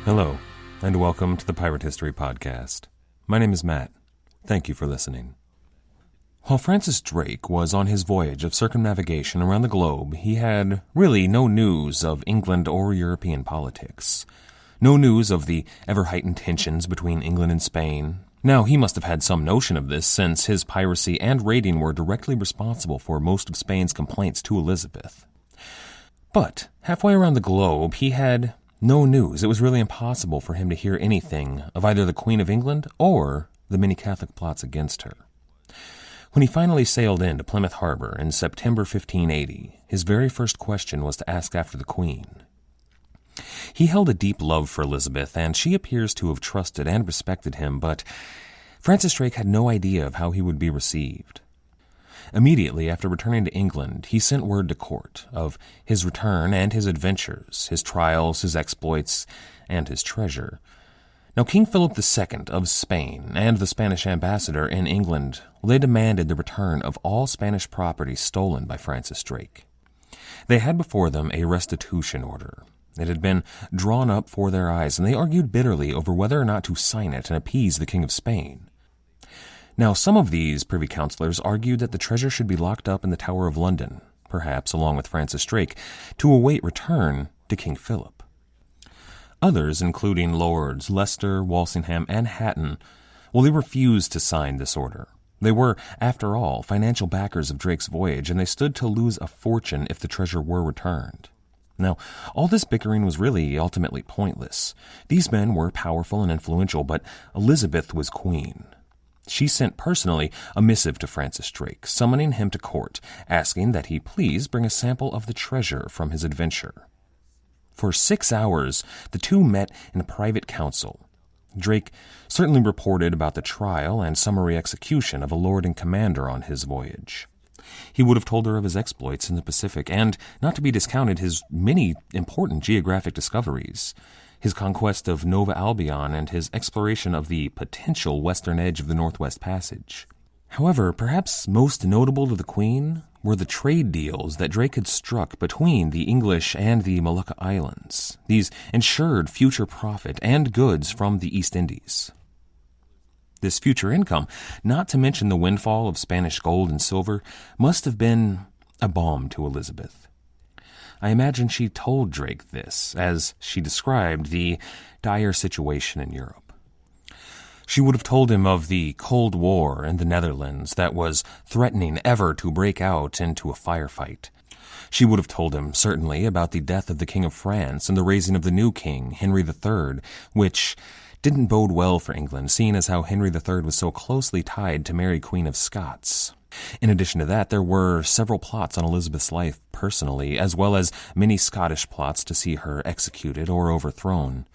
Hello, and welcome to the Pirate History Podcast. My name is Matt. Thank you for listening. While Francis Drake was on his voyage of circumnavigation around the globe, he had really no news of England or European politics. No news of the ever-heightened tensions between England and Spain. Now, he must have had some notion of this, since his piracy and raiding were directly responsible for most of Spain's complaints to Elizabeth. But halfway around the globe, he had no news. It was really impossible for him to hear anything of either the Queen of England or the many Catholic plots against her. When he finally sailed into Plymouth Harbor in September 1580, his very first question was to ask after the Queen. He held a deep love for Elizabeth, and she appears to have trusted and respected him, but Francis Drake had no idea of how he would be received. Immediately after returning to England, he sent word to court of his return and his adventures, his trials, his exploits, and his treasure. Now, King Philip II of Spain and the Spanish ambassador in England, they demanded the return of all Spanish property stolen by Francis Drake. They had before them a restitution order. It had been drawn up for their eyes, and they argued bitterly over whether or not to sign it and appease the King of Spain. Now, some of these privy councillors argued that the treasure should be locked up in the Tower of London, perhaps along with Francis Drake, to await return to King Philip. Others, including Lords Leicester, Walsingham, and Hatton, they refused to sign this order. They were, after all, financial backers of Drake's voyage, and they stood to lose a fortune if the treasure were returned. Now, all this bickering was really ultimately pointless. These men were powerful and influential, but Elizabeth was queen. She sent personally a missive to Francis Drake, summoning him to court, asking that he please bring a sample of the treasure from his adventure. For 6 hours, the two met in a private council. Drake certainly reported about the trial and summary execution of a lord and commander on his voyage. He would have told her of his exploits in the Pacific, and, not to be discounted, his many important geographic discoveries, his conquest of Nova Albion and his exploration of the potential western edge of the Northwest Passage. However, perhaps most notable to the Queen were the trade deals that Drake had struck between the English and the Molucca Islands. These ensured future profit and goods from the East Indies. This future income, not to mention the windfall of Spanish gold and silver, must have been a balm to Elizabeth. I imagine she told Drake this as she described the dire situation in Europe. She would have told him of the Cold War in the Netherlands that was threatening ever to break out into a firefight. She would have told him, certainly, about the death of the King of France and the raising of the new king, Henry III, which didn't bode well for England, seeing as how Henry III was so closely tied to Mary, Queen of Scots. In addition to that, there were several plots on Elizabeth's life personally, as well as many Scottish plots to see her executed or overthrown.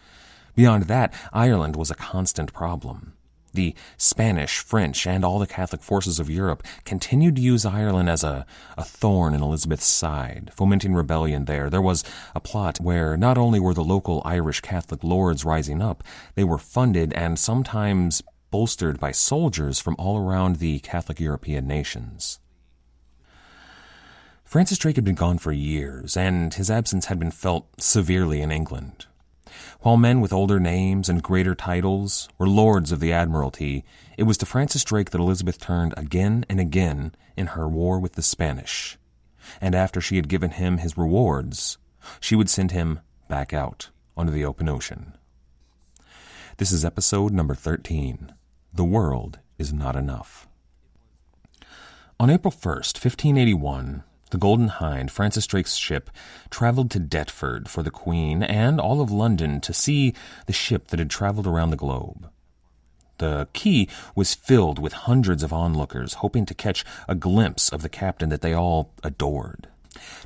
Beyond that, Ireland was a constant problem. The Spanish, French, and all the Catholic forces of Europe continued to use Ireland as a thorn in Elizabeth's side, fomenting rebellion there. There was a plot where not only were the local Irish Catholic lords rising up, they were funded and sometimes bolstered by soldiers from all around the Catholic European nations. Francis Drake had been gone for years, and his absence had been felt severely in England. While men with older names and greater titles were lords of the Admiralty, it was to Francis Drake that Elizabeth turned again and again in her war with the Spanish. And after she had given him his rewards, she would send him back out onto the open ocean. This is episode number 13. The World is Not Enough. On April 1st, 1581, the Golden Hind, Francis Drake's ship, traveled to Deptford for the Queen and all of London to see the ship that had traveled around the globe. The quay was filled with hundreds of onlookers, hoping to catch a glimpse of the captain that they all adored.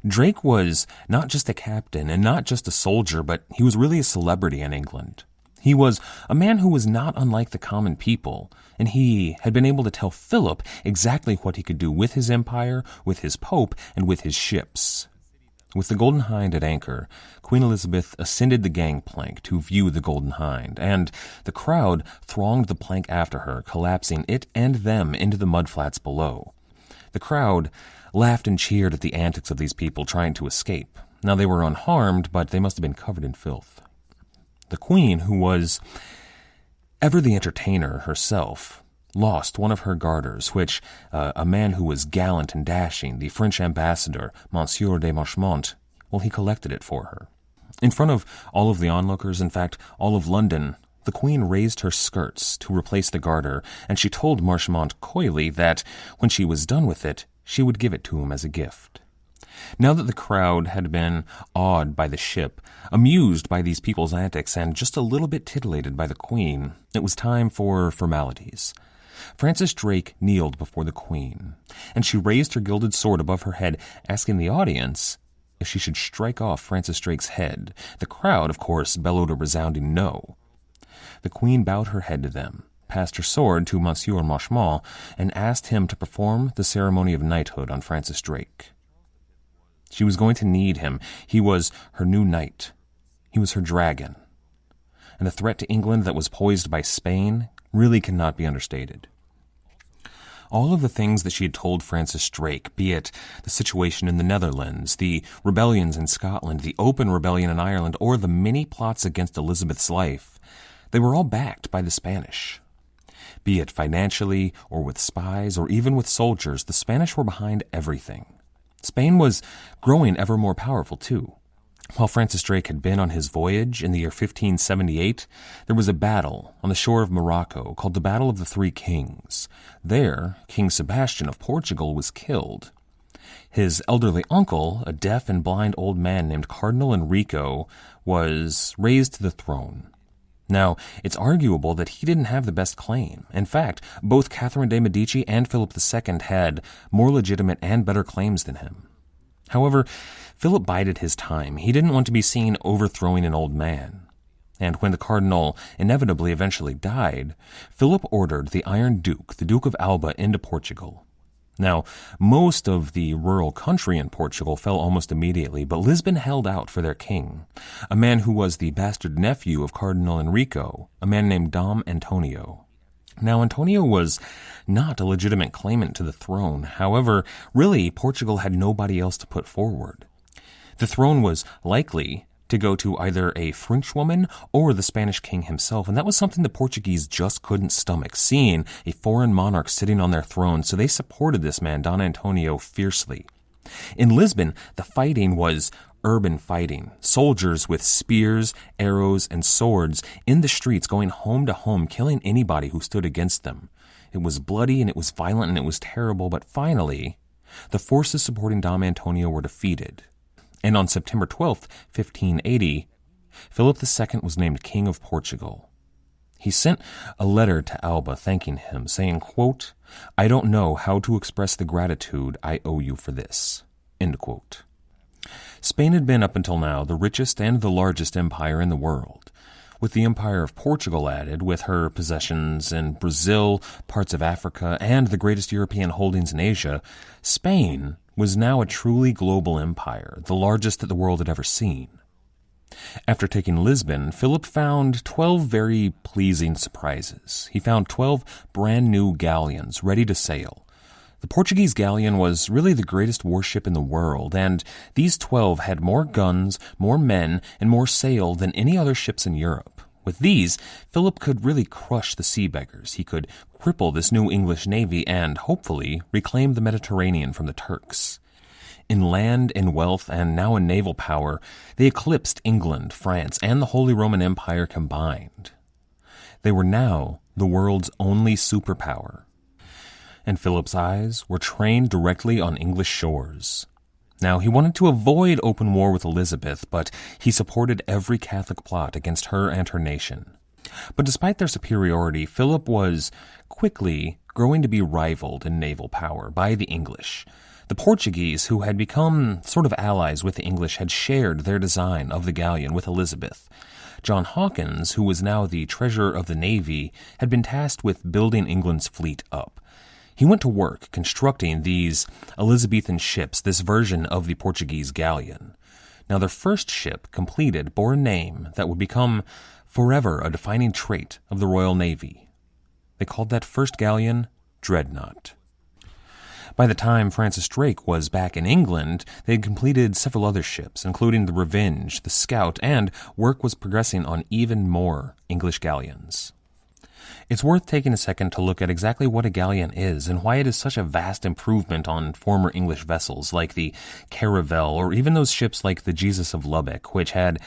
Drake was not just a captain and not just a soldier, but he was really a celebrity in England. He was a man who was not unlike the common people, and he had been able to tell Philip exactly what he could do with his empire, with his pope, and with his ships. With the Golden Hind at anchor, Queen Elizabeth ascended the gangplank to view the Golden Hind, and the crowd thronged the plank after her, collapsing it and them into the mudflats below. The crowd laughed and cheered at the antics of these people trying to escape. Now they were unharmed, but they must have been covered in filth. The Queen, who was ever the entertainer herself, lost one of her garters, which a man who was gallant and dashing, the French ambassador, Monsieur de Marchemont, well, he collected it for her. In front of all of the onlookers, in fact, all of London, the Queen raised her skirts to replace the garter, and she told Marchemont coyly that when she was done with it, she would give it to him as a gift. Now that the crowd had been awed by the ship, amused by these people's antics, and just a little bit titillated by the Queen, it was time for formalities. Francis Drake kneeled before the Queen, and she raised her gilded sword above her head, asking the audience if she should strike off Francis Drake's head. The crowd, of course, bellowed a resounding no. The Queen bowed her head to them, passed her sword to Monsieur Marchemont, and asked him to perform the ceremony of knighthood on Francis Drake. She was going to need him. He was her new knight. He was her dragon. And the threat to England that was poised by Spain really cannot be understated. All of the things that she had told Francis Drake, be it the situation in the Netherlands, the rebellions in Scotland, the open rebellion in Ireland, or the many plots against Elizabeth's life, they were all backed by the Spanish. Be it financially, or with spies, or even with soldiers, the Spanish were behind everything. Spain was growing ever more powerful, too. While Francis Drake had been on his voyage in the year 1578, there was a battle on the shore of Morocco called the Battle of the Three Kings. There, King Sebastian of Portugal was killed. His elderly uncle, a deaf and blind old man named Cardinal Enrico, was raised to the throne. Now, it's arguable that he didn't have the best claim. In fact, both Catherine de' Medici and Philip II had more legitimate and better claims than him. However, Philip bided his time. He didn't want to be seen overthrowing an old man. And when the cardinal inevitably eventually died, Philip ordered the Iron Duke, the Duke of Alba, into Portugal. Now, most of the rural country in Portugal fell almost immediately, but Lisbon held out for their king, a man who was the bastard nephew of Cardinal Enrico, a man named Dom Antonio. Now, Antonio was not a legitimate claimant to the throne. However, really, Portugal had nobody else to put forward. The throne was likely to go to either a Frenchwoman or the Spanish king himself, and that was something the Portuguese just couldn't stomach, seeing a foreign monarch sitting on their throne, so they supported this man, Don Antonio, fiercely. In Lisbon, the fighting was urban fighting, soldiers with spears, arrows, and swords in the streets going home to home, killing anybody who stood against them. It was bloody, and it was violent, and it was terrible, but finally, the forces supporting Dom Antonio were defeated. And on September 12th, 1580, Philip II was named King of Portugal. He sent a letter to Alba thanking him, saying, quote, "I don't know how to express the gratitude I owe you for this." End quote. Spain had been, up until now, the richest and the largest empire in the world. With the Empire of Portugal added, with her possessions in Brazil, parts of Africa, and the greatest European holdings in Asia, Spain was now a truly global empire, the largest that the world had ever seen. After taking Lisbon, Philip found 12 very pleasing surprises. He found 12 brand new galleons ready to sail. The Portuguese galleon was really the greatest warship in the world, and these 12 had more guns, more men, and more sail than any other ships in Europe. With these, Philip could really crush the sea beggars. He could cripple this new English navy and, hopefully, reclaim the Mediterranean from the Turks. In land, in wealth, and now in naval power, they eclipsed England, France, and the Holy Roman Empire combined. They were now the world's only superpower. And Philip's eyes were trained directly on English shores. Now, he wanted to avoid open war with Elizabeth, but he supported every Catholic plot against her and her nation. But despite their superiority, Philip was quickly growing to be rivaled in naval power by the English. The Portuguese, who had become sort of allies with the English, had shared their design of the galleon with Elizabeth. John Hawkins, who was now the treasurer of the Navy, had been tasked with building England's fleet up. He went to work constructing these Elizabethan ships, this version of the Portuguese galleon. Now, their first ship, completed, bore a name that would become forever a defining trait of the Royal Navy. They called that first galleon Dreadnought. By the time Francis Drake was back in England, they had completed several other ships, including the Revenge, the Scout, and work was progressing on even more English galleons. It's worth taking a second to look at exactly what a galleon is and why it is such a vast improvement on former English vessels like the Caravel or even those ships like the Jesus of Lubbock, which had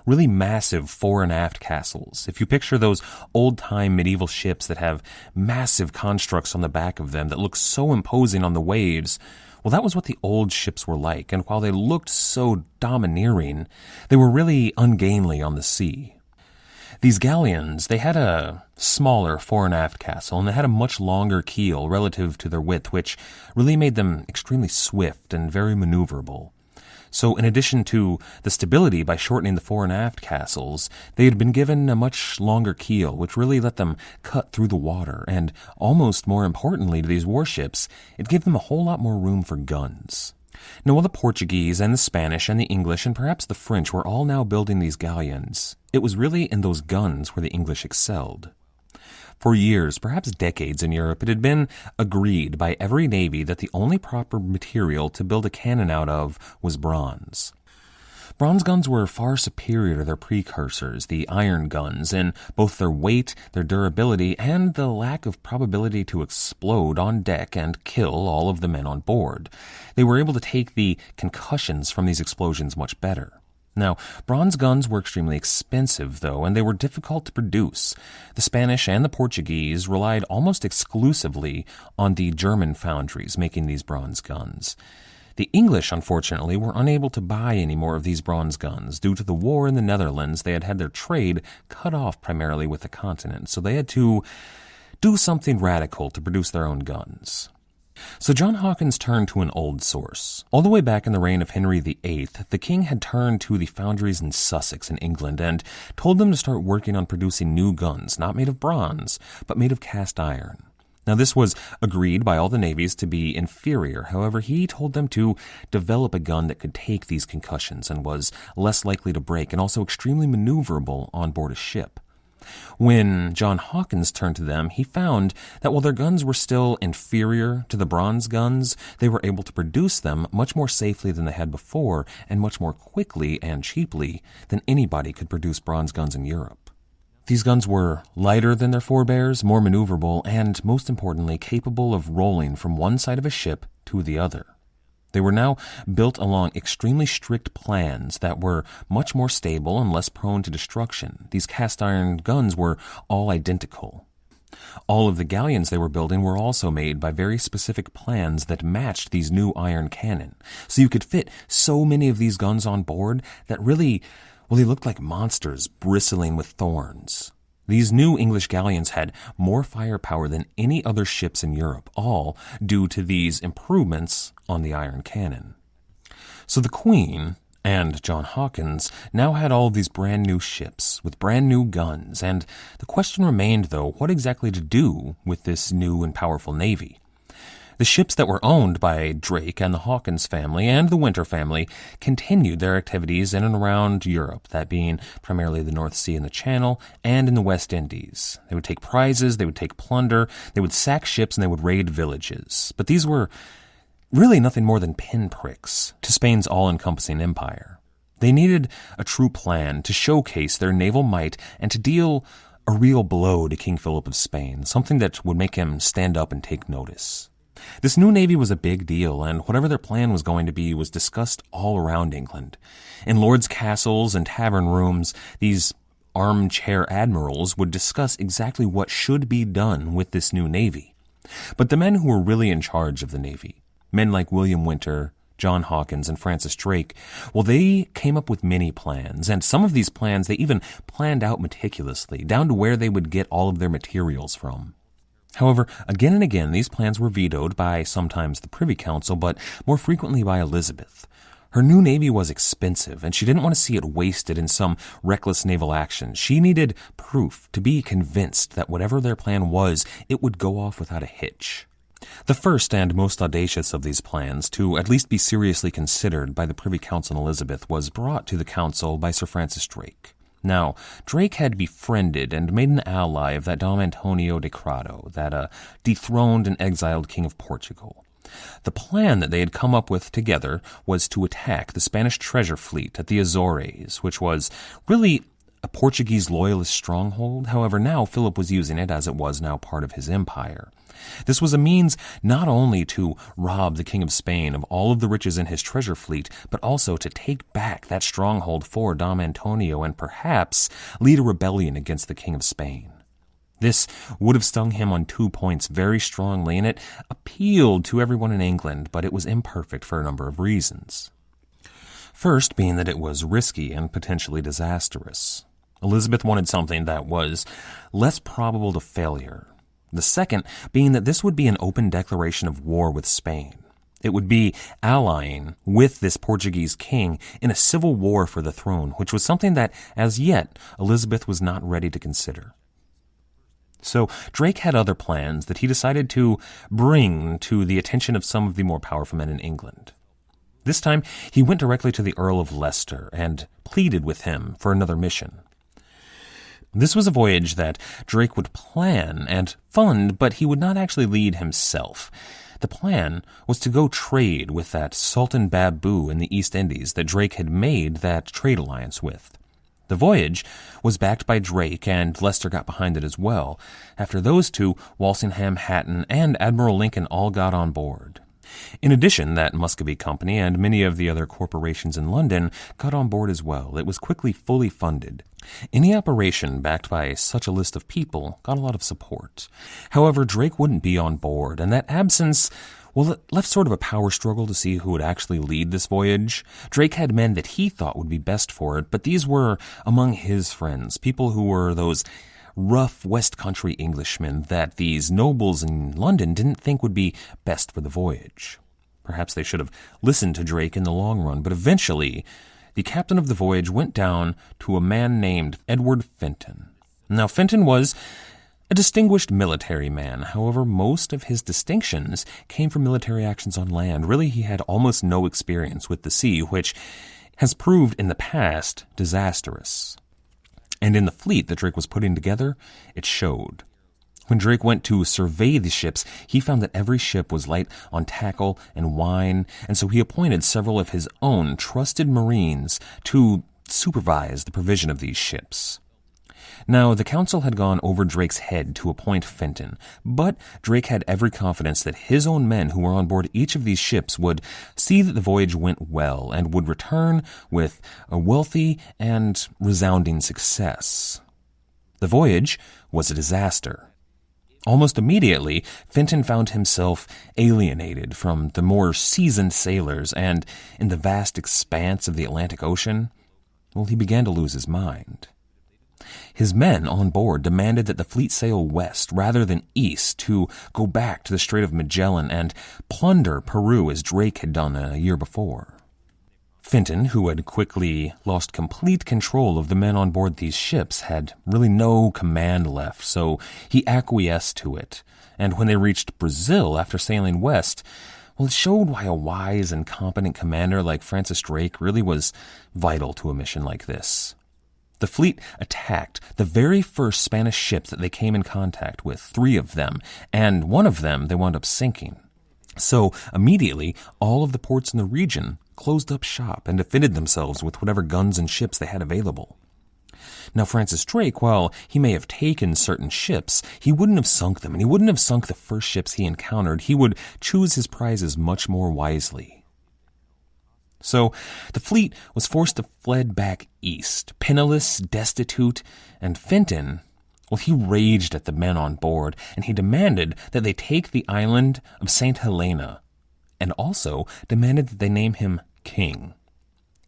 really massive fore and aft castles. If you picture those old-time medieval ships that have massive constructs on the back of them that look so imposing on the waves, well, that was what the old ships were like, and while they looked so domineering, they were really ungainly on the sea. These galleons, they had a smaller fore and aft castle, and they had a much longer keel relative to their width, which really made them extremely swift and very maneuverable. So in addition to the stability by shortening the fore and aft castles, they had been given a much longer keel, which really let them cut through the water, and almost more importantly to these warships, it gave them a whole lot more room for guns. Now, while the Portuguese and the Spanish and the English and perhaps the French were all now building these galleons, it was really in those guns where the English excelled. For years, perhaps decades in Europe, it had been agreed by every navy that the only proper material to build a cannon out of was bronze. Bronze guns were far superior to their precursors, the iron guns, in both their weight, their durability, and the lack of probability to explode on deck and kill all of the men on board. They were able to take the concussions from these explosions much better. Now, bronze guns were extremely expensive, though, and they were difficult to produce. The Spanish and the Portuguese relied almost exclusively on the German foundries making these bronze guns. The English, unfortunately, were unable to buy any more of these bronze guns. Due to the war in the Netherlands, they had had their trade cut off primarily with the continent, so they had to do something radical to produce their own guns. So John Hawkins turned to an old source. All the way back in the reign of Henry VIII, the king had turned to the foundries in Sussex in England and told them to start working on producing new guns, not made of bronze, but made of cast iron. Now, this was agreed by all the navies to be inferior. However, he told them to develop a gun that could take these concussions and was less likely to break and also extremely maneuverable on board a ship. When John Hawkins turned to them, he found that while their guns were still inferior to the bronze guns, they were able to produce them much more safely than they had before and much more quickly and cheaply than anybody could produce bronze guns in Europe. These guns were lighter than their forebears, more maneuverable, and most importantly, capable of rolling from one side of a ship to the other. They were now built along extremely strict plans that were much more stable and less prone to destruction. These cast iron guns were all identical. All of the galleons they were building were also made by very specific plans that matched these new iron cannon. So you could fit so many of these guns on board that really, well, they looked like monsters bristling with thorns. These new English galleons had more firepower than any other ships in Europe, all due to these improvements on the iron cannon. So the Queen and John Hawkins now had all of these brand new ships with brand new guns, and the question remained, though, what exactly to do with this new and powerful navy. The ships that were owned by Drake and the Hawkins family and the Winter family continued their activities in and around Europe, that being primarily the North Sea and the Channel, and in the West Indies. They would take prizes, they would take plunder, they would sack ships, and they would raid villages. But these were really nothing more than pinpricks to Spain's all-encompassing empire. They needed a true plan to showcase their naval might and to deal a real blow to King Philip of Spain, something that would make him stand up and take notice. This new navy was a big deal, and whatever their plan was going to be was discussed all around England. In lords' castles and tavern rooms, these armchair admirals would discuss exactly what should be done with this new navy. But the men who were really in charge of the navy, men like William Winter, John Hawkins, and Francis Drake, well, they came up with many plans, and some of these plans they even planned out meticulously, down to where they would get all of their materials from. However, again and again, these plans were vetoed by sometimes the Privy Council, but more frequently by Elizabeth. Her new navy was expensive, and she didn't want to see it wasted in some reckless naval action. She needed proof to be convinced that whatever their plan was, it would go off without a hitch. The first and most audacious of these plans, to at least be seriously considered by the Privy Council and Elizabeth, was brought to the council by Sir Francis Drake. Now, Drake had befriended and made an ally of that Dom Antonio de Crado, that dethroned and exiled king of Portugal. The plan that they had come up with together was to attack the Spanish treasure fleet at the Azores, which was really a Portuguese loyalist stronghold. However, now Philip was using it as it was now part of his empire. This was a means not only to rob the King of Spain of all of the riches in his treasure fleet, but also to take back that stronghold for Dom Antonio and perhaps lead a rebellion against the King of Spain. This would have stung him on 2 points very strongly, and it appealed to everyone in England, but it was imperfect for a number of reasons. First being that it was risky and potentially disastrous. Elizabeth wanted something that was less probable to failure. The second being that this would be an open declaration of war with Spain. It would be allying with this Portuguese king in a civil war for the throne, which was something that, as yet, Elizabeth was not ready to consider. So Drake had other plans that he decided to bring to the attention of some of the more powerful men in England. This time, he went directly to the Earl of Leicester and pleaded with him for another mission. This was a voyage that Drake would plan and fund, but he would not actually lead himself. The plan was to go trade with that Sultan Babu in the East Indies that Drake had made that trade alliance with. The voyage was backed by Drake, and Leicester got behind it as well. After those two, Walsingham, Hatton, and Admiral Lincoln all got on board. In addition, that Muscovy Company and many of the other corporations in London got on board as well. It was quickly fully funded. Any operation backed by such a list of people got a lot of support. However, Drake wouldn't be on board, and that absence, well, it left sort of a power struggle to see who would actually lead this voyage. Drake had men that he thought would be best for it, but these were among his friends, people who were those rough West Country Englishmen that these nobles in London didn't think would be best for the voyage. Perhaps they should have listened to Drake in the long run, but eventually the captain of the voyage went down to a man named Edward Fenton. Now, Fenton was a distinguished military man. However, most of his distinctions came from military actions on land. Really, he had almost no experience with the sea, which has proved in the past disastrous. And in the fleet that Drake was putting together, it showed. When Drake went to survey the ships, he found that every ship was light on tackle and wine, and so he appointed several of his own trusted Marines to supervise the provision of these ships. Now, the council had gone over Drake's head to appoint Fenton, but Drake had every confidence that his own men who were on board each of these ships would see that the voyage went well and would return with a wealthy and resounding success. The voyage was a disaster. Almost immediately, Fenton found himself alienated from the more seasoned sailors, and in the vast expanse of the Atlantic Ocean, well, he began to lose his mind. His men on board demanded that the fleet sail west rather than east to go back to the Strait of Magellan and plunder Peru as Drake had done a year before. Fenton, who had quickly lost complete control of the men on board these ships, had really no command left, so he acquiesced to it. And when they reached Brazil after sailing west, well, it showed why a wise and competent commander like Francis Drake really was vital to a mission like this. The fleet attacked the very first Spanish ships that they came in contact with, 3 of them, and one of them they wound up sinking. So immediately, all of the ports in the region closed up shop and defended themselves with whatever guns and ships they had available. Now, Francis Drake, while he may have taken certain ships, he wouldn't have sunk them, and he wouldn't have sunk the first ships he encountered. He would choose his prizes much more wisely. So the fleet was forced to fled back east, penniless, destitute, and Fenton, well, he raged at the men on board, and he demanded that they take the island of St. Helena, and also demanded that they name him king.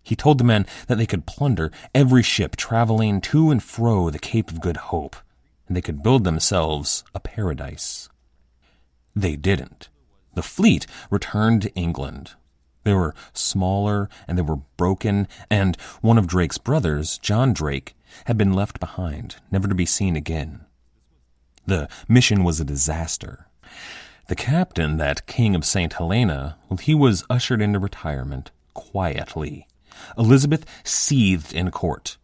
He told the men that they could plunder every ship traveling to and fro the Cape of Good Hope, and they could build themselves a paradise. They didn't. The fleet returned to England. They were smaller, and they were broken, and one of Drake's brothers, John Drake, had been left behind, never to be seen again. The mission was a disaster. The captain, that King of St. Helena, well, he was ushered into retirement quietly. Elizabeth seethed in court.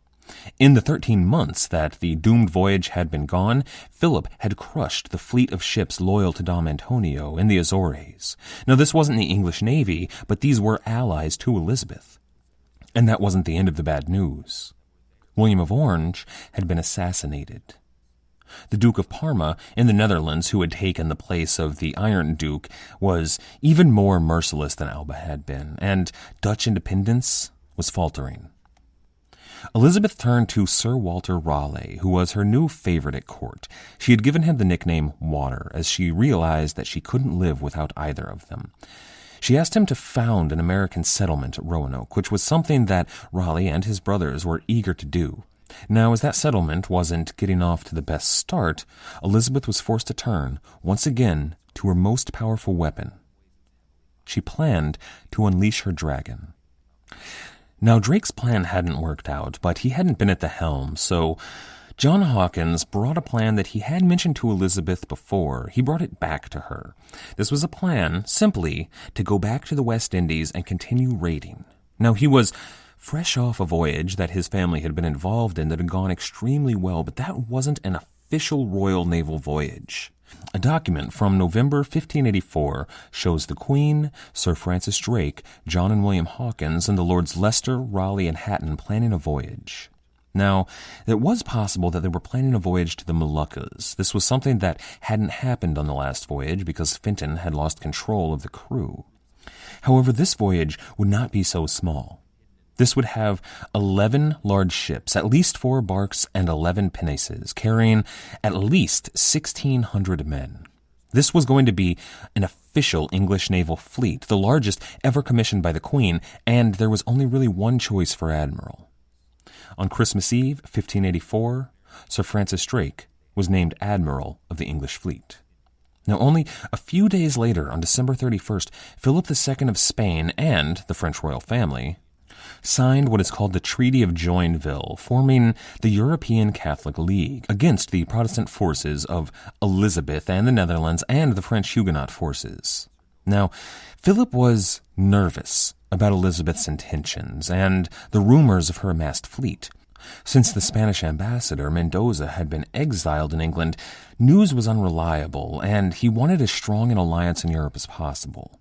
In the 13 months that the doomed voyage had been gone, Philip had crushed the fleet of ships loyal to Dom Antonio in the Azores. Now, this wasn't the English Navy, but these were allies to Elizabeth. And that wasn't the end of the bad news. William of Orange had been assassinated. The Duke of Parma in the Netherlands, who had taken the place of the Iron Duke, was even more merciless than Alba had been, and Dutch independence was faltering. Elizabeth turned to Sir Walter Raleigh, who was her new favorite at court. She had given him the nickname Water, as she realized that she couldn't live without either of them. She asked him to found an American settlement at Roanoke, which was something that Raleigh and his brothers were eager to do. Now, as that settlement wasn't getting off to the best start, Elizabeth was forced to turn, once again, to her most powerful weapon. She planned to unleash her dragon. Now, Drake's plan hadn't worked out, but he hadn't been at the helm, so John Hawkins brought a plan that he had mentioned to Elizabeth before. He brought it back to her. This was a plan, simply, to go back to the West Indies and continue raiding. Now, he was fresh off a voyage that his family had been involved in that had gone extremely well, but that wasn't an official royal naval voyage. A document from November 1584 shows the Queen, Sir Francis Drake, John and William Hawkins, and the Lords Leicester, Raleigh, and Hatton planning a voyage. Now, it was possible that they were planning a voyage to the Moluccas. This was something that hadn't happened on the last voyage because Fenton had lost control of the crew. However, this voyage would not be so small. This would have 11 large ships, at least 4 barks, and 11 pinnaces, carrying at least 1,600 men. This was going to be an official English naval fleet, the largest ever commissioned by the Queen, and there was only really one choice for Admiral. On Christmas Eve, 1584, Sir Francis Drake was named Admiral of the English fleet. Now, only a few days later, on December 31st, Philip II of Spain and the French royal family signed what is called the Treaty of Joinville, forming the European Catholic League against the Protestant forces of Elizabeth and the Netherlands and the French Huguenot forces. Now, Philip was nervous about Elizabeth's intentions and the rumors of her amassed fleet. Since the Spanish ambassador, Mendoza, had been exiled in England, news was unreliable, and he wanted as strong an alliance in Europe as possible.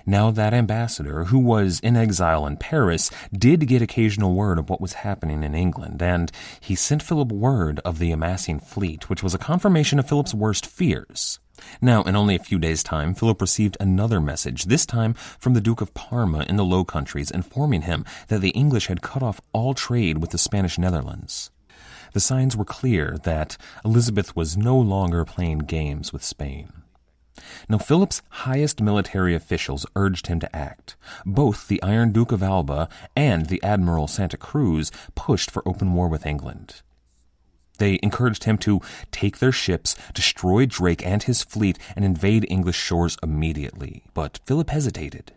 Now that ambassador, who was in exile in Paris, did get occasional word of what was happening in England, and he sent Philip word of the amassing fleet, which was a confirmation of Philip's worst fears. Now, in only a few days' time, Philip received another message, this time from the Duke of Parma in the Low Countries, informing him that the English had cut off all trade with the Spanish Netherlands. The signs were clear that Elizabeth was no longer playing games with Spain. Now, Philip's highest military officials urged him to act. Both the Iron Duke of Alba and the Admiral Santa Cruz pushed for open war with England. They encouraged him to take their ships, destroy Drake and his fleet, and invade English shores immediately. But Philip hesitated.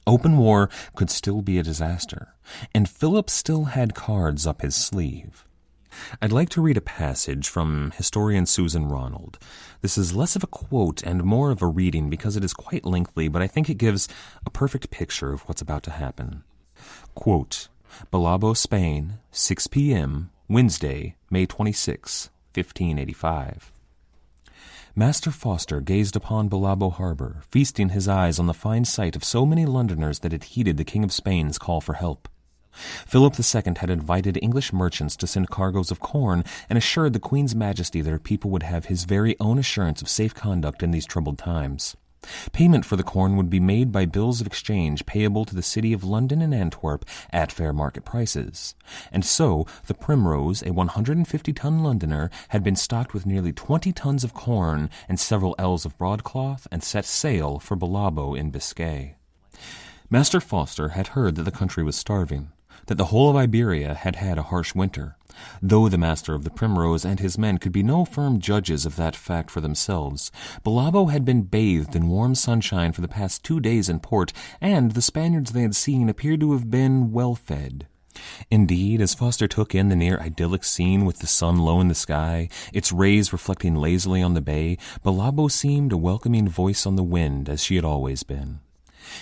Open war could still be a disaster, and Philip still had cards up his sleeve. I'd like to read a passage from historian Susan Ronald. This is less of a quote and more of a reading because it is quite lengthy, but I think it gives a perfect picture of what's about to happen. Quote, Bilbao, Spain, 6 p.m., Wednesday, May 26, 1585. Master Foster gazed upon Bilbao harbor, feasting his eyes on the fine sight of so many Londoners that had heeded the King of Spain's call for help. Philip II had invited English merchants to send cargoes of corn and assured the Queen's Majesty that her people would have his very own assurance of safe conduct in these troubled times. Payment for the corn would be made by bills of exchange payable to the city of London and Antwerp at fair market prices. And so the Primrose, a 150-ton Londoner, had been stocked with nearly 20 tons of corn and several ells of broadcloth and set sail for Bilbao in Biscay. Master Foster had heard that the country was starving, that the whole of Iberia had had a harsh winter, though the master of the Primrose and his men could be no firm judges of that fact for themselves. Bilbao had been bathed in warm sunshine for the past 2 days in port, and the Spaniards they had seen appeared to have been well fed. Indeed, as Foster took in the near idyllic scene with the sun low in the sky, its rays reflecting lazily on the bay, Bilbao seemed a welcoming voice on the wind, as she had always been.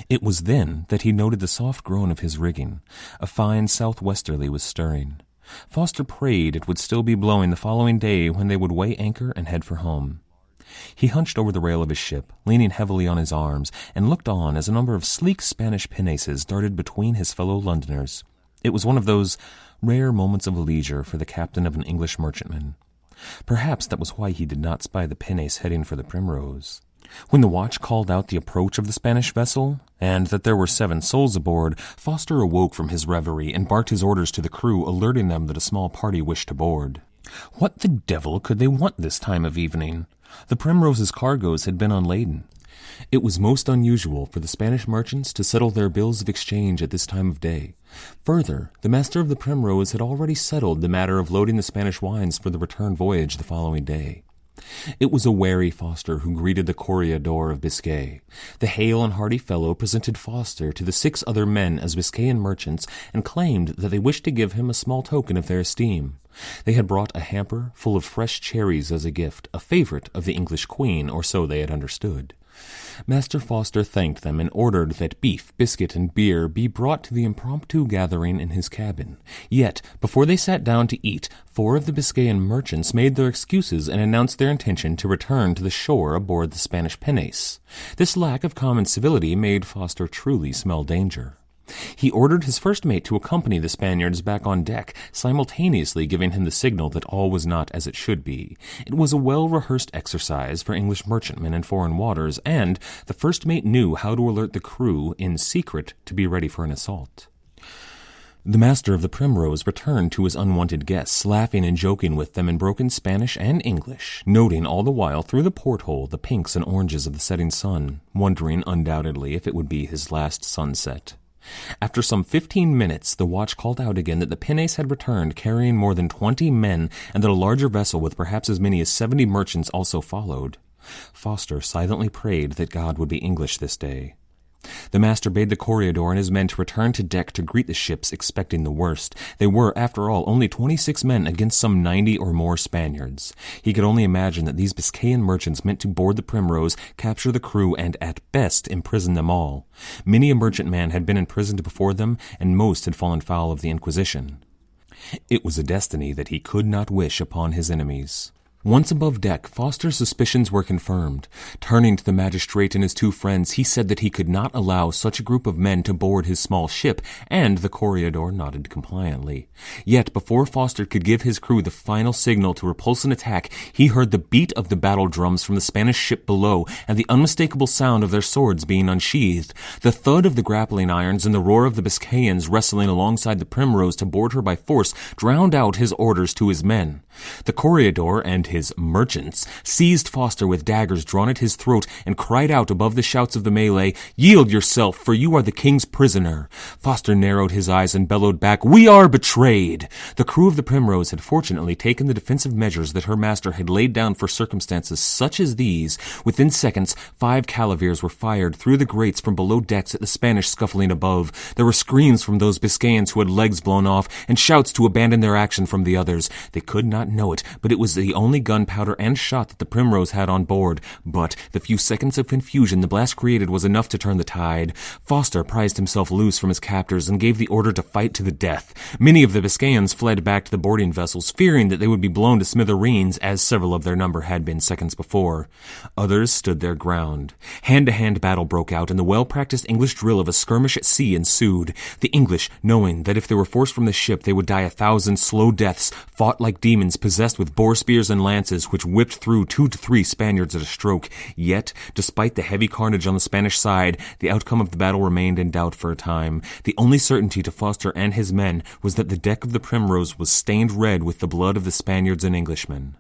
It was then that he noted the soft groan of his rigging. A fine southwesterly was stirring. Foster prayed it would still be blowing the following day when they would weigh anchor and head for home. He hunched over the rail of his ship, leaning heavily on his arms, and looked on as a number of sleek Spanish pinnaces darted between his fellow Londoners. It was one of those rare moments of leisure for the captain of an English merchantman. Perhaps that was why he did not spy the pinnace heading for the Primrose. When the watch called out the approach of the Spanish vessel, and that there were 7 souls aboard, Foster awoke from his reverie and barked his orders to the crew, alerting them that a small party wished to board. What the devil could they want this time of evening? The Primrose's cargoes had been unladen. It was most unusual for the Spanish merchants to settle their bills of exchange at this time of day. Further, the master of the Primrose had already settled the matter of loading the Spanish wines for the return voyage the following day. It was a wary Foster who greeted the Corregidor of Biscay. The hale and hearty fellow presented Foster to the 6 other men as Biscayan merchants and claimed that they wished to give him a small token of their esteem. They had brought a hamper full of fresh cherries as a gift, a favorite of the English queen, or so they had understood. Master Foster thanked them and ordered that beef, biscuit, and beer be brought to the impromptu gathering in his cabin. Yet, before they sat down to eat, 4 of the Biscayan merchants made their excuses and announced their intention to return to the shore aboard the Spanish pinnace. This lack of common civility made Foster truly smell danger. He ordered his first mate to accompany the Spaniards back on deck, simultaneously giving him the signal that all was not as it should be. It was a well-rehearsed exercise for English merchantmen in foreign waters, and the first mate knew how to alert the crew in secret to be ready for an assault. The master of the Primrose returned to his unwanted guests, laughing and joking with them in broken Spanish and English, noting all the while through the porthole the pinks and oranges of the setting sun, wondering undoubtedly if it would be his last sunset. After some 15 minutes, the watch called out again that the pinnace had returned carrying more than 20 men and that a larger vessel with perhaps as many as 70 merchants also followed. Foster silently prayed that God would be English this day. The master bade the Corregidor and his men to return to deck to greet the ships, expecting the worst. They were, after all, only 26 men against some 90 or more Spaniards. He could only imagine that these Biscayan merchants meant to board the Primrose, capture the crew, and, at best, imprison them all. Many a merchantman had been imprisoned before them, and most had fallen foul of the Inquisition. It was a destiny that he could not wish upon his enemies. Once above deck, Foster's suspicions were confirmed. Turning to the magistrate and his 2 friends, he said that he could not allow such a group of men to board his small ship, and the Corregidor nodded compliantly. Yet, before Foster could give his crew the final signal to repulse an attack, he heard the beat of the battle drums from the Spanish ship below, and the unmistakable sound of their swords being unsheathed. The thud of the grappling irons and the roar of the Biscayans wrestling alongside the Primrose to board her by force drowned out his orders to his men. The Corregidor and his merchants seized Foster with daggers drawn at his throat and cried out above the shouts of the melee, "Yield yourself, for you are the king's prisoner." Foster narrowed his eyes and bellowed back, "We are betrayed!" The crew of the Primrose had fortunately taken the defensive measures that her master had laid down for circumstances such as these. Within seconds, 5 calaveers were fired through the grates from below decks at the Spanish scuffling above. There were screams from those Biscayans who had legs blown off, and shouts to abandon their action from the others. They could not know it, but it was the only gunpowder and shot that the Primrose had on board. But the few seconds of confusion the blast created was enough to turn the tide. Foster prized himself loose from his captors and gave the order to fight to the death. Many of the Biscayans fled back to the boarding vessels, fearing that they would be blown to smithereens, as several of their number had been seconds before. Others stood their ground. Hand-to-hand battle broke out, and the well-practiced English drill of a skirmish at sea ensued. The English, knowing that if they were forced from the ship they would die 1,000 slow deaths, fought like demons possessed with boar spears and lances, which whipped through 2 to 3 Spaniards at a stroke. Yet, despite the heavy carnage on the Spanish side, the outcome of the battle remained in doubt for a time. The only certainty to Foster and his men was that the deck of the Primrose was stained red with the blood of the Spaniards and Englishmen.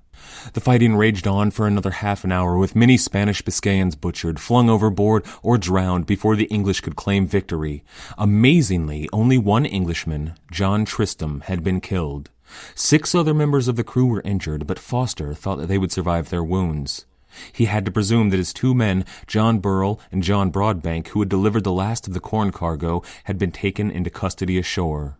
The fighting raged on for another half an hour, with many Spanish Biscayans butchered, flung overboard, or drowned before the English could claim victory. Amazingly, only 1 Englishman, John Tristram, had been killed. 6 other members of the crew were injured, but Foster thought that they would survive their wounds. He had to presume that his 2 men, John Burrell and John Broadbank, who had delivered the last of the corn cargo, had been taken into custody ashore.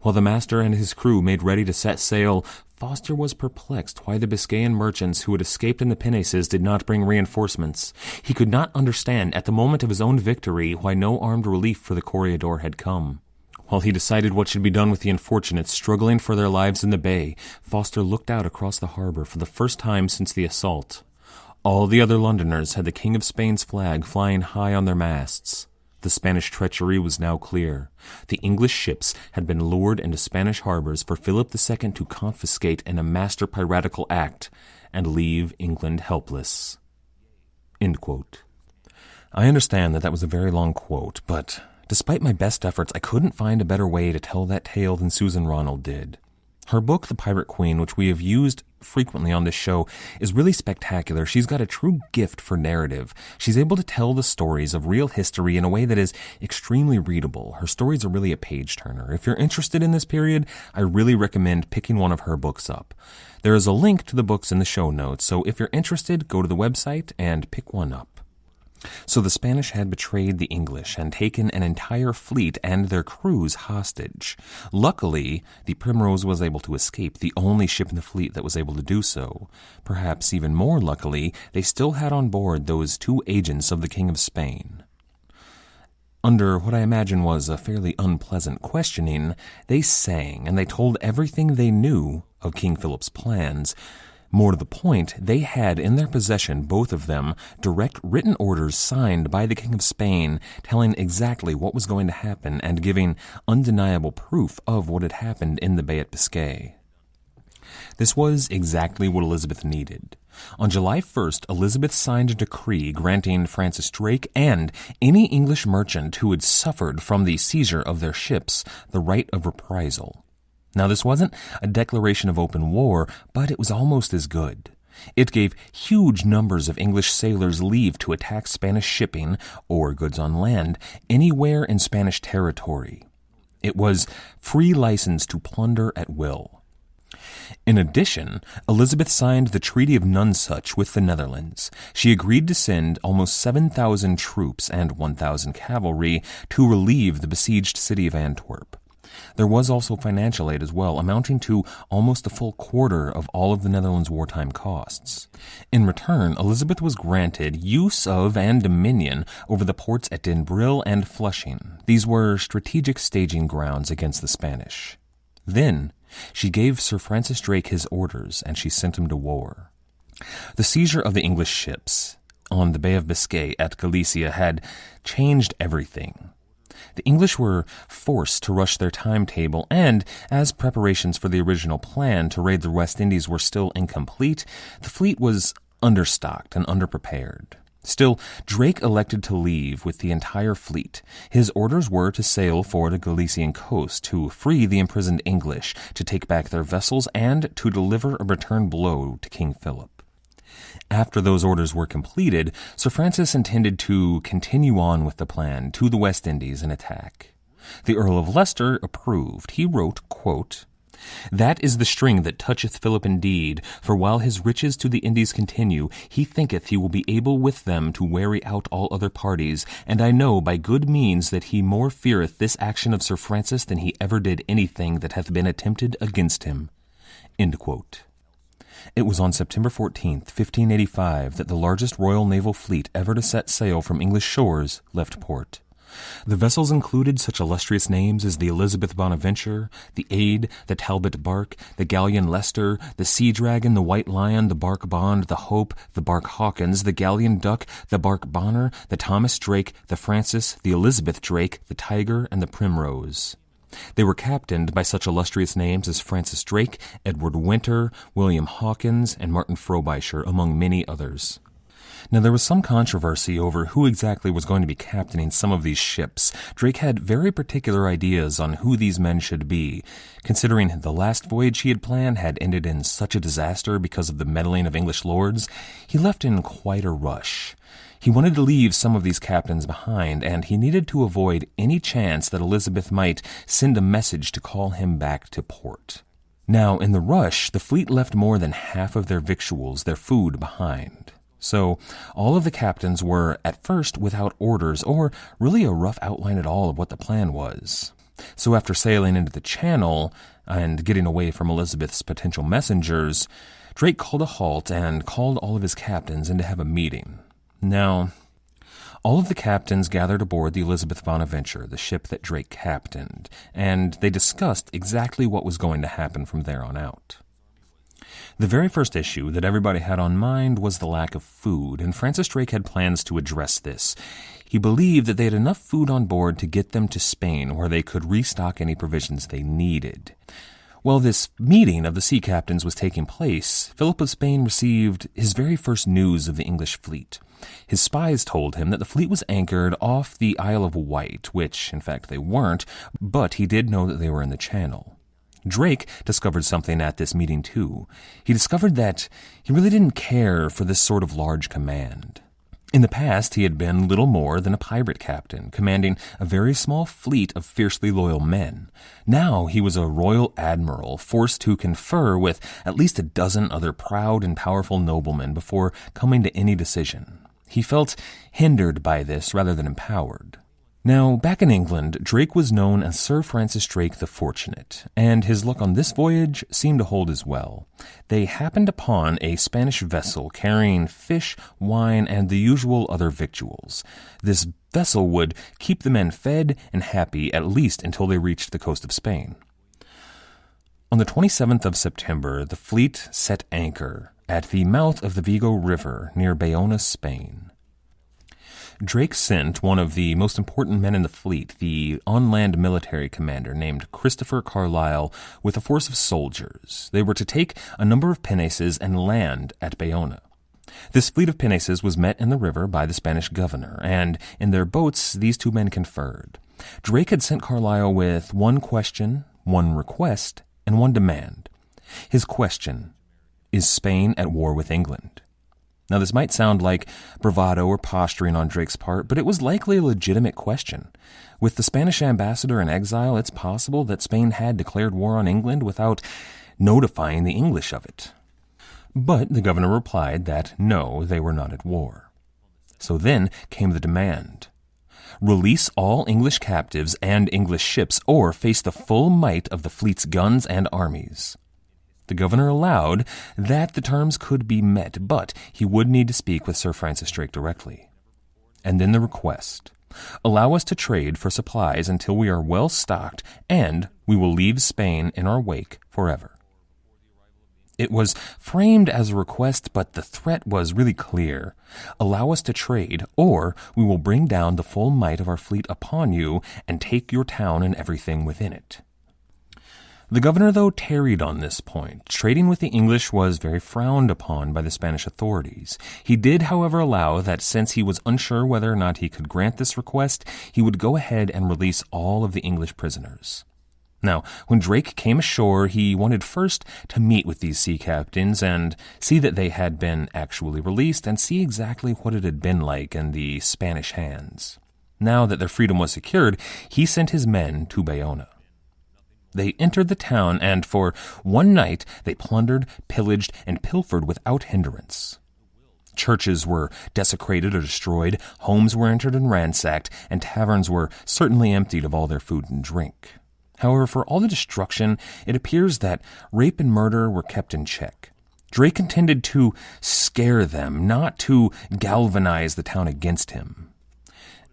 While the master and his crew made ready to set sail, Foster was perplexed why the Biscayan merchants who had escaped in the pinnaces did not bring reinforcements. He could not understand, at the moment of his own victory, why no armed relief for the Corregidor had come. While he decided what should be done with the unfortunates struggling for their lives in the bay, Foster looked out across the harbor for the first time since the assault. All the other Londoners had the King of Spain's flag flying high on their masts. The Spanish treachery was now clear. The English ships had been lured into Spanish harbors for Philip II to confiscate in a master piratical act and leave England helpless. End quote. I understand that was a very long quote, but despite my best efforts, I couldn't find a better way to tell that tale than Susan Ronald did. Her book, The Pirate Queen, which we have used frequently on this show, is really spectacular. She's got a true gift for narrative. She's able to tell the stories of real history in a way that is extremely readable. Her stories are really a page-turner. If you're interested in this period, I really recommend picking one of her books up. There is a link to the books in the show notes, so if you're interested, go to the website and pick one up. So the Spanish had betrayed the English and taken an entire fleet and their crews hostage. Luckily, the Primrose was able to escape, the only ship in the fleet that was able to do so. Perhaps even more luckily, they still had on board those 2 agents of the King of Spain. Under what I imagine was a fairly unpleasant questioning, they sang and they told everything they knew of King Philip's plans. More to the point, they had in their possession, both of them, direct written orders signed by the King of Spain telling exactly what was going to happen and giving undeniable proof of what had happened in the Bay at Biscay. This was exactly what Elizabeth needed. On July 1st, Elizabeth signed a decree granting Francis Drake and any English merchant who had suffered from the seizure of their ships the right of reprisal. Now, this wasn't a declaration of open war, but it was almost as good. It gave huge numbers of English sailors leave to attack Spanish shipping or goods on land anywhere in Spanish territory. It was free license to plunder at will. In addition, Elizabeth signed the Treaty of Nonsuch with the Netherlands. She agreed to send almost 7,000 troops and 1,000 cavalry to relieve the besieged city of Antwerp. There was also financial aid as well, amounting to almost a full quarter of all of the Netherlands' wartime costs. In return, Elizabeth was granted use of and dominion over the ports at Denbril and Flushing. These were strategic staging grounds against the Spanish. Then, she gave Sir Francis Drake his orders, and she sent him to war. The seizure of the English ships on the Bay of Biscay at Galicia had changed everything. The English were forced to rush their timetable, and as preparations for the original plan to raid the West Indies were still incomplete, the fleet was understocked and underprepared. Still, Drake elected to leave with the entire fleet. His orders were to sail for the Galician coast, to free the imprisoned English, to take back their vessels, and to deliver a return blow to King Philip. After those orders were completed, Sir Francis intended to continue on with the plan to the West Indies and attack. The Earl of Leicester approved. He wrote, quote, "That is the string that toucheth Philip indeed, for while his riches to the Indies continue, he thinketh he will be able with them to weary out all other parties, and I know by good means that he more feareth this action of Sir Francis than he ever did anything that hath been attempted against him." End quote. It was on September 14th, 1585, that the largest Royal Naval fleet ever to set sail from English shores left port. The vessels included such illustrious names as the Elizabeth Bonaventure, the Aid, the Talbot Bark, the Galleon Leicester, the Sea Dragon, the White Lion, the Bark Bond, the Hope, the Bark Hawkins, the Galleon Duck, the Bark Bonner, the Thomas Drake, the Francis, the Elizabeth Drake, the Tiger, and the Primrose. They were captained by such illustrious names as Francis Drake, Edward Winter, William Hawkins, and Martin Frobisher, among many others. Now, there was some controversy over who exactly was going to be captaining some of these ships. Drake had very particular ideas on who these men should be, considering the last voyage he had planned had ended in such a disaster because of the meddling of English lords. He left in quite a rush. He wanted to leave some of these captains behind, and he needed to avoid any chance that Elizabeth might send a message to call him back to port. Now, in the rush, the fleet left more than half of their victuals, their food, behind. So, all of the captains were, at first, without orders, or really a rough outline at all of what the plan was. So after sailing into the Channel, and getting away from Elizabeth's potential messengers, Drake called a halt and called all of his captains in to have a meeting. Now, All of the captains gathered aboard the Elizabeth Bonaventure, the ship that Drake captained, and they discussed exactly what was going to happen from there on out. The very first issue that everybody had on mind was the lack of food, and Francis Drake had plans to address this. He believed that they had enough food on board to get them to Spain, where they could restock any provisions they needed. While this meeting of the sea captains was taking place, Philip of Spain received his very first news of the English fleet. His spies told him that the fleet was anchored off the Isle of Wight, which, in fact, they weren't, but he did know that they were in the Channel. Drake discovered something at this meeting, too. He discovered that he really didn't care for this sort of large command. In the past, he had been little more than a pirate captain, commanding a very small fleet of fiercely loyal men. Now he was a royal admiral, forced to confer with at least a dozen other proud and powerful noblemen before coming to any decision. He felt hindered by this rather than empowered. Now, back in England, Drake was known as Sir Francis Drake the Fortunate, and his luck on this voyage seemed to hold as well. They happened upon a Spanish vessel carrying fish, wine, and the usual other victuals. This vessel would keep the men fed and happy at least until they reached the coast of Spain. On the 27th of September, the fleet set anchor at the mouth of the Vigo River near Bayona, Spain. Drake sent one of the most important men in the fleet, the on-land military commander named Christopher Carlisle, with a force of soldiers. They were to take a number of pinnaces and land at Bayona. This fleet of pinnaces was met in the river by the Spanish governor, and in their boats these two men conferred. Drake had sent Carlisle with one question, one request, and one demand. His question: is Spain at war with England? Now, this might sound like bravado or posturing on Drake's part, but it was likely a legitimate question. With the Spanish ambassador in exile, it's possible that Spain had declared war on England without notifying the English of it. But the governor replied that no, they were not at war. So then came the demand: release all English captives and English ships, or face the full might of the fleet's guns and armies. The governor allowed that the terms could be met, but he would need to speak with Sir Francis Drake directly. And then the request: allow us to trade for supplies until we are well stocked, and we will leave Spain in our wake forever. It was framed as a request, but the threat was really clear. Allow us to trade, or we will bring down the full might of our fleet upon you and take your town and everything within it. The governor, though, tarried on this point. Trading with the English was very frowned upon by the Spanish authorities. He did, however, allow that since he was unsure whether or not he could grant this request, he would go ahead and release all of the English prisoners. Now, when Drake came ashore, he wanted first to meet with these sea captains and see that they had been actually released and see exactly what it had been like in the Spanish hands. Now that their freedom was secured, he sent his men to Bayona. They entered the town, and for one night they plundered, pillaged, and pilfered without hindrance. Churches were desecrated or destroyed, homes were entered and ransacked, and taverns were certainly emptied of all their food and drink. However, for all the destruction, it appears that rape and murder were kept in check. Drake intended to scare them, not to galvanize the town against him.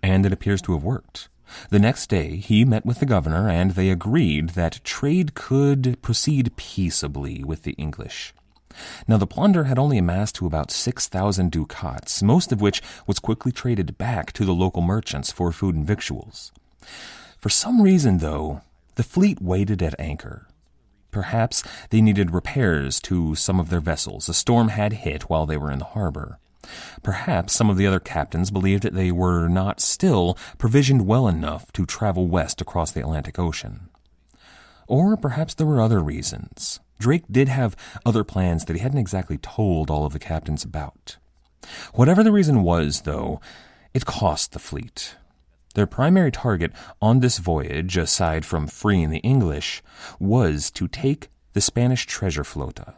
And it appears to have worked. The next day, he met with the governor, and they agreed that trade could proceed peaceably with the English. Now, the plunder had only amassed to about 6,000 ducats, most of which was quickly traded back to the local merchants for food and victuals. For some reason, though, the fleet waited at anchor. Perhaps they needed repairs to some of their vessels. A storm had hit while they were in the harbor. Perhaps some of the other captains believed that they were not still provisioned well enough to travel west across the Atlantic Ocean. Or perhaps there were other reasons. Drake did have other plans that he hadn't exactly told all of the captains about. Whatever the reason was, though, it cost the fleet. Their primary target on this voyage, aside from freeing the English, was to take the Spanish treasure flota.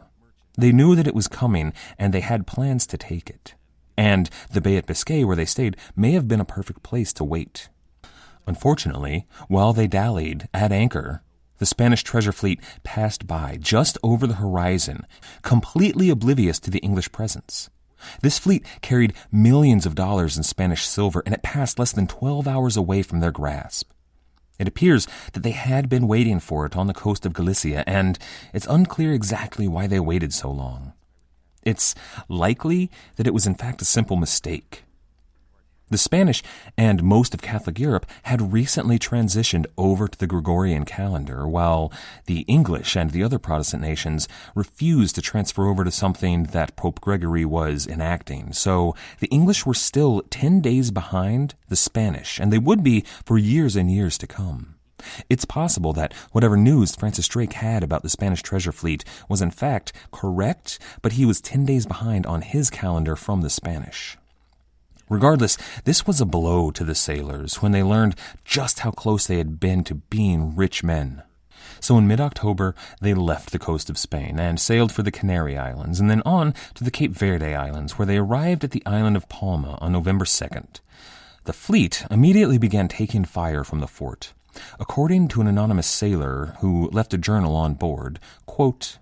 They knew that it was coming, and they had plans to take it. And the bay at Biscay, where they stayed, may have been a perfect place to wait. Unfortunately, while they dallied at anchor, the Spanish treasure fleet passed by just over the horizon, completely oblivious to the English presence. This fleet carried millions of dollars in Spanish silver, and it passed less than 12 hours away from their grasp. It appears that they had been waiting for it on the coast of Galicia, and it's unclear exactly why they waited so long. It's likely that it was in fact a simple mistake. The Spanish and most of Catholic Europe had recently transitioned over to the Gregorian calendar, while the English and the other Protestant nations refused to transfer over to something that Pope Gregory was enacting. So the English were still 10 days behind the Spanish, and they would be for years and years to come. It's possible that whatever news Francis Drake had about the Spanish treasure fleet was in fact correct, but he was 10 days behind on his calendar from the Spanish. Regardless, this was a blow to the sailors when they learned just how close they had been to being rich men. So in mid-October, they left the coast of Spain and sailed for the Canary Islands, and then on to the Cape Verde Islands, where they arrived at the island of Palma on November 2nd. The fleet immediately began taking fire from the fort. According to an anonymous sailor who left a journal on board, quote,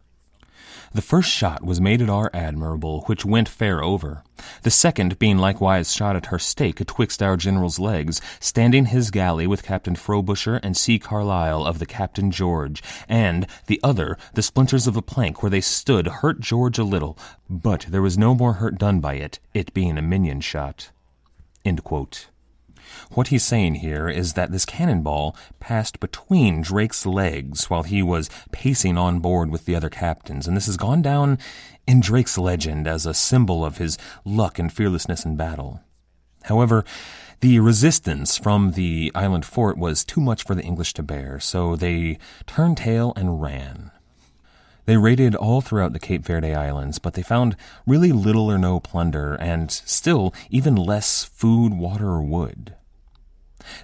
"The first shot was made at our Admiral, which went fair over. The second being likewise shot at her stake atwixt our general's legs, standing his galley with Captain Frobusher and C. Carlyle of the Captain George, and the other, the splinters of a plank where they stood, hurt George a little, but there was no more hurt done by it being a minion shot." End quote. What he's saying here is that this cannonball passed between Drake's legs while he was pacing on board with the other captains, and this has gone down in Drake's legend as a symbol of his luck and fearlessness in battle. However, the resistance from the island fort was too much for the English to bear, so they turned tail and ran. They raided all throughout the Cape Verde Islands, but they found really little or no plunder, and still even less food, water, or wood.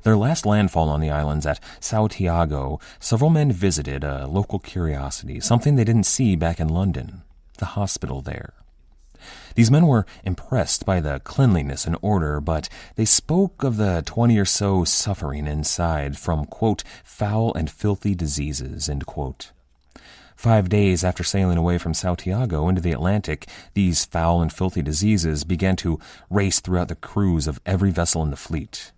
Their last landfall on the islands at Santiago, several men visited a local curiosity, something they didn't see back in London, the hospital there. These men were impressed by the cleanliness and order, but they spoke of the 20 or so suffering inside from, quote, "foul and filthy diseases," end quote. 5 days after sailing away from Santiago into the Atlantic, these foul and filthy diseases began to race throughout the crews of every vessel in the fleet.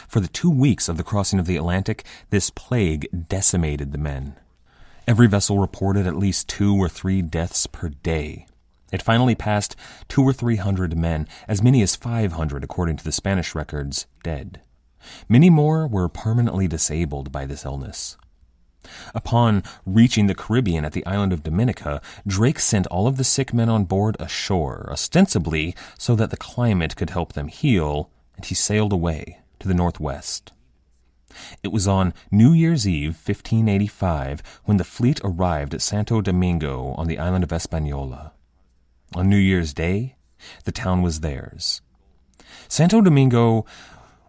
For the 2 weeks of the crossing of the Atlantic, this plague decimated the men. Every vessel reported at least 2 or 3 deaths per day. It finally passed 200 or 300 men, as many as 500 according to the Spanish records, dead. Many more were permanently disabled by this illness. Upon reaching the Caribbean at the island of Dominica, Drake sent all of the sick men on board ashore, ostensibly so that the climate could help them heal, and he sailed away to the northwest. It was on New Year's Eve, 1585, when the fleet arrived at Santo Domingo on the island of Hispaniola. On New Year's Day, the town was theirs. Santo Domingo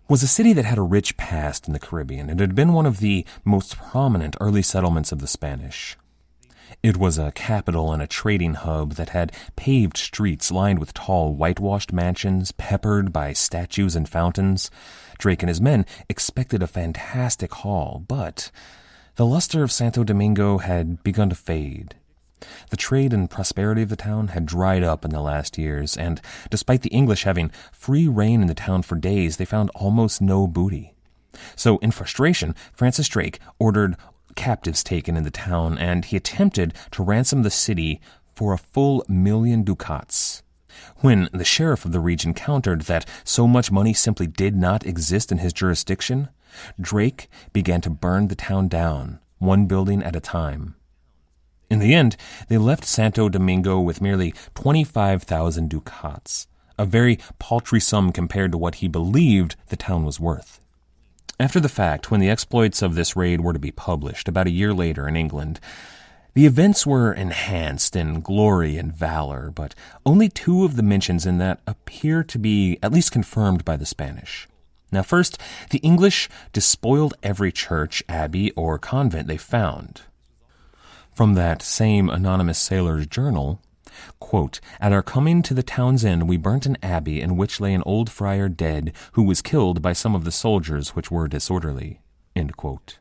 was a city that had a rich past in the Caribbean and had been one of the most prominent early settlements of the Spanish. It was a capital and a trading hub that had paved streets lined with tall, whitewashed mansions, peppered by statues and fountains. Drake and his men expected a fantastic haul, but the luster of Santo Domingo had begun to fade. The trade and prosperity of the town had dried up in the last years, and despite the English having free rein in the town for days, they found almost no booty. So, in frustration, Francis Drake ordered captives taken in the town, and he attempted to ransom the city for a full 1,000,000 ducats. When the sheriff of the region countered that so much money simply did not exist in his jurisdiction, Drake began to burn the town down, one building at a time. In the end, they left Santo Domingo with merely 25,000 ducats, a very paltry sum compared to what he believed the town was worth. After the fact, when the exploits of this raid were to be published about a year later in England, the events were enhanced in glory and valor, but only 2 of the mentions in that appear to be at least confirmed by the Spanish. Now first, the English despoiled every church, abbey, or convent they found. From that same anonymous sailor's journal, quote, "At our coming to the town's end, we burnt an abbey in which lay an old friar dead, who was killed by some of the soldiers which were disorderly." End quote.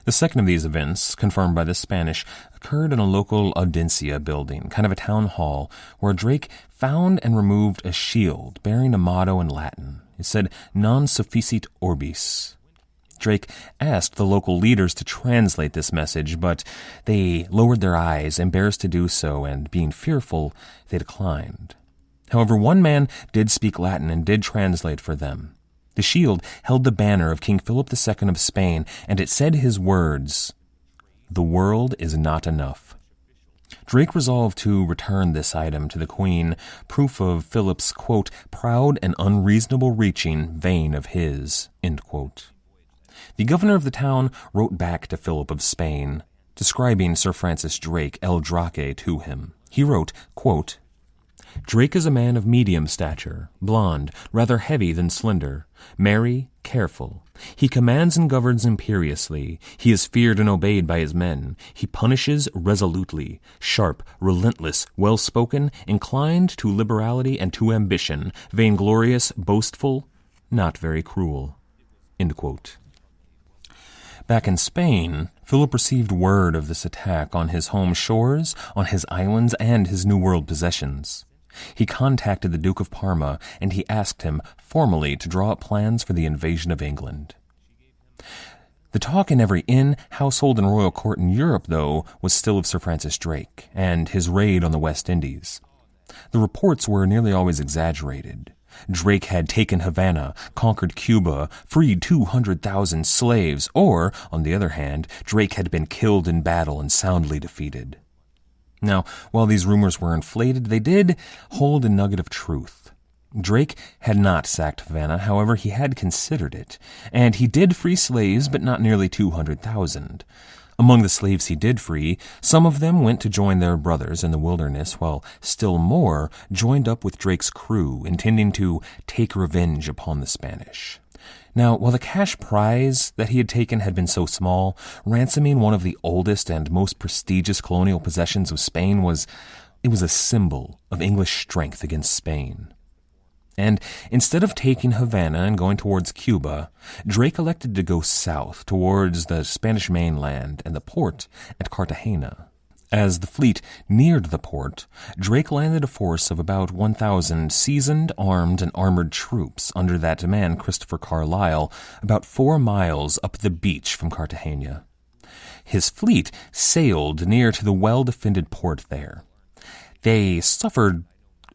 The second of these events, confirmed by the Spanish, occurred in a local audiencia building, kind of a town hall, where Drake found and removed a shield bearing a motto in Latin. It said, "Non sufficit orbis." Drake asked the local leaders to translate this message, but they lowered their eyes, embarrassed to do so, and being fearful, they declined. However, one man did speak Latin and did translate for them. The shield held the banner of King Philip II of Spain, and it said his words, "The world is not enough." Drake resolved to return this item to the Queen, proof of Philip's, quote, "proud and unreasonable reaching vain of his," end quote. The governor of the town wrote back to Philip of Spain, describing Sir Francis Drake, El Drake, to him. He wrote, quote, "Drake is a man of medium stature, blond, rather heavy than slender, merry, careful. He commands and governs imperiously. He is feared and obeyed by his men. He punishes resolutely, sharp, relentless, well-spoken, inclined to liberality and to ambition, vainglorious, boastful, not very cruel." End quote. Back in Spain, Philip received word of this attack on his home shores, on his islands, and his New World possessions. He contacted the Duke of Parma, and he asked him formally to draw up plans for the invasion of England. The talk in every inn, household, and royal court in Europe, though, was still of Sir Francis Drake and his raid on the West Indies. The reports were nearly always exaggerated. Drake had taken Havana, conquered Cuba, freed 200,000 slaves, or, on the other hand, Drake had been killed in battle and soundly defeated. Now, while these rumors were inflated, they did hold a nugget of truth. Drake had not sacked Havana, however, he had considered it, and he did free slaves, but not nearly 200,000. Among the slaves he did free, some of them went to join their brothers in the wilderness, while still more joined up with Drake's crew, intending to take revenge upon the Spanish. Now, while the cash prize that he had taken had been so small, ransoming one of the oldest and most prestigious colonial possessions of Spain was a symbol of English strength against Spain. And instead of taking Havana and going towards Cuba, Drake elected to go south towards the Spanish mainland and the port at Cartagena. As the fleet neared the port, Drake landed a force of about 1,000 seasoned, armed, and armored troops under that man Christopher Carlisle, about 4 miles up the beach from Cartagena. His fleet sailed near to the well-defended port there. They suffered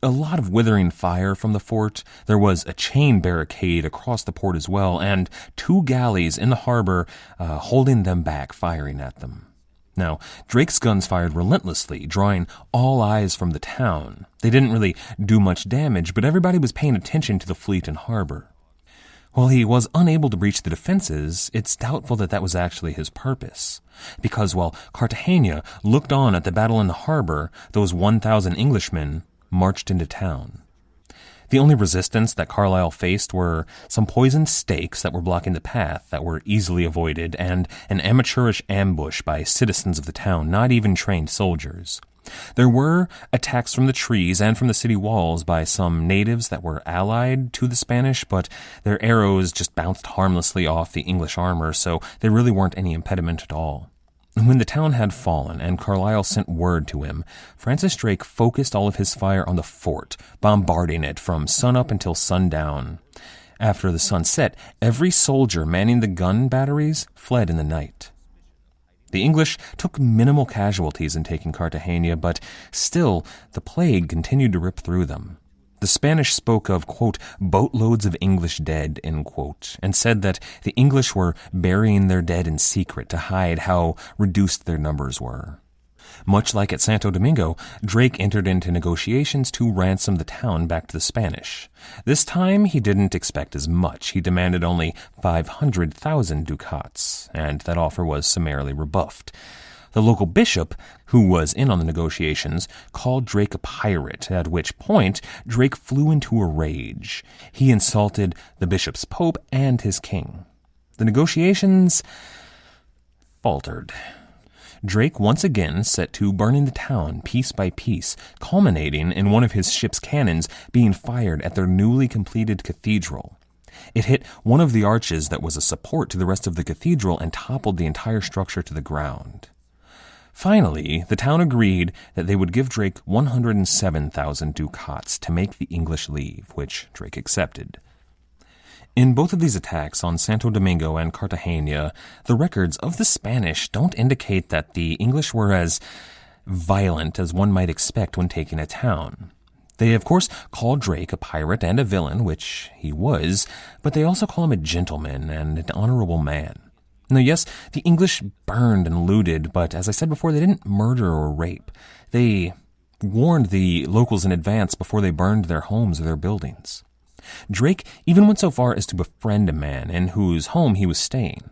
a lot of withering fire from the fort. There was a chain barricade across the port as well, and 2 galleys in the harbor holding them back, firing at them. Now, Drake's guns fired relentlessly, drawing all eyes from the town. They didn't really do much damage, but everybody was paying attention to the fleet and harbor. While he was unable to breach the defenses, it's doubtful that that was actually his purpose. Because while Cartagena looked on at the battle in the harbor, those 1,000 Englishmen marched into town. The only resistance that Carlisle faced were some poisoned stakes that were blocking the path that were easily avoided, and an amateurish ambush by citizens of the town, not even trained soldiers. There were attacks from the trees and from the city walls by some natives that were allied to the Spanish, but their arrows just bounced harmlessly off the English armor, so they really weren't any impediment at all. When the town had fallen and Carlisle sent word to him, Francis Drake focused all of his fire on the fort, bombarding it from sunup until sundown. After the sun set, every soldier manning the gun batteries fled in the night. The English took minimal casualties in taking Cartagena, but still the plague continued to rip through them. The Spanish spoke of, quote, boatloads of English dead, end quote, and said that the English were burying their dead in secret to hide how reduced their numbers were. Much like at Santo Domingo, Drake entered into negotiations to ransom the town back to the Spanish. This time he didn't expect as much. He demanded only 500,000 ducats, and that offer was summarily rebuffed. The local bishop, who was in on the negotiations, called Drake a pirate, at which point Drake flew into a rage. He insulted the bishop's pope and his king. The negotiations faltered. Drake once again set to burning the town piece by piece, culminating in one of his ship's cannons being fired at their newly completed cathedral. It hit one of the arches that was a support to the rest of the cathedral and toppled the entire structure to the ground. Finally, the town agreed that they would give Drake 107,000 ducats to make the English leave, which Drake accepted. In both of these attacks on Santo Domingo and Cartagena, the records of the Spanish don't indicate that the English were as violent as one might expect when taking a town. They, of course, call Drake a pirate and a villain, which he was, but they also call him a gentleman and an honorable man. Now, yes, the English burned and looted, but as I said before, they didn't murder or rape. They warned the locals in advance before they burned their homes or their buildings. Drake even went so far as to befriend a man in whose home he was staying.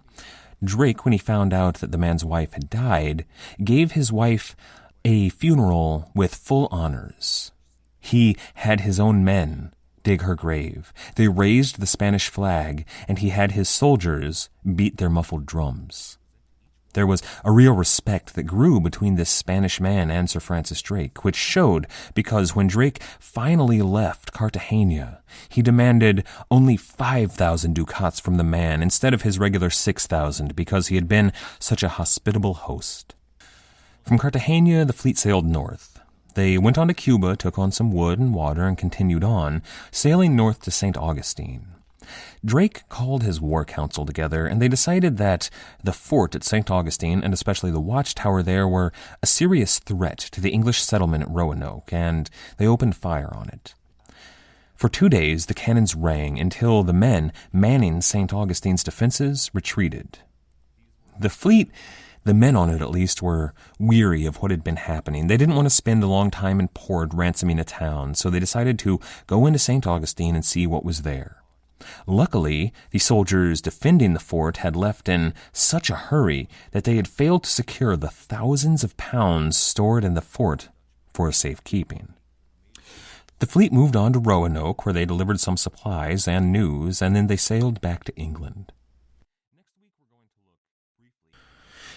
Drake, when he found out that the man's wife had died, gave his wife a funeral with full honors. He had his own men dig her grave. They raised the Spanish flag, and he had his soldiers beat their muffled drums. There was a real respect that grew between this Spanish man and Sir Francis Drake, which showed because when Drake finally left Cartagena, he demanded only 5,000 ducats from the man instead of his regular 6,000 because he had been such a hospitable host. From Cartagena, the fleet sailed north. They went on to Cuba, took on some wood and water, and continued on, sailing north to St. Augustine. Drake called his war council together, and they decided that the fort at St. Augustine, and especially the watchtower there, were a serious threat to the English settlement at Roanoke, and they opened fire on it. For 2 days, the cannons rang until the men manning St. Augustine's defenses retreated. The fleet, the men on it at least, were weary of what had been happening. They didn't want to spend a long time in port ransoming a town, so they decided to go into St. Augustine and see what was there. Luckily, the soldiers defending the fort had left in such a hurry that they had failed to secure the thousands of pounds stored in the fort for safekeeping. The fleet moved on to Roanoke, where they delivered some supplies and news, and then they sailed back to England.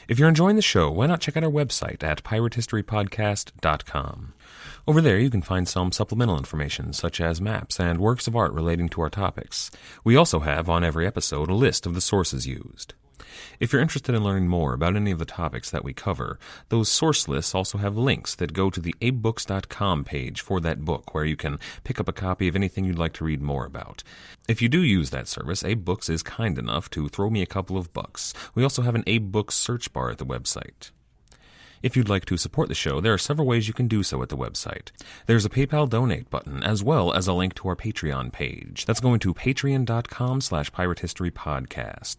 If you're enjoying the show, why not check out our website at piratehistorypodcast.com. Over there, you can find some supplemental information, such as maps and works of art relating to our topics. We also have, on every episode, a list of the sources used. If you're interested in learning more about any of the topics that we cover, those source lists also have links that go to the abebooks.com page for that book, where you can pick up a copy of anything you'd like to read more about. If you do use that service, Abe Books is kind enough to throw me a couple of bucks. We also have an Abe Books search bar at the website. If you'd like to support the show, there are several ways you can do so at the website. There's a PayPal donate button, as well as a link to our Patreon page. That's going to patreon.com/piratehistorypodcast.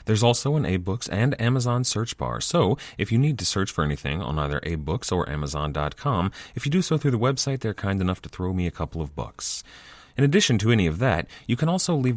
There's also an Abe Books and Amazon search bar, so if you need to search for anything on either Abe Books or Amazon.com, if you do so through the website, they're kind enough to throw me a couple of bucks. In addition to any of that, you can also leave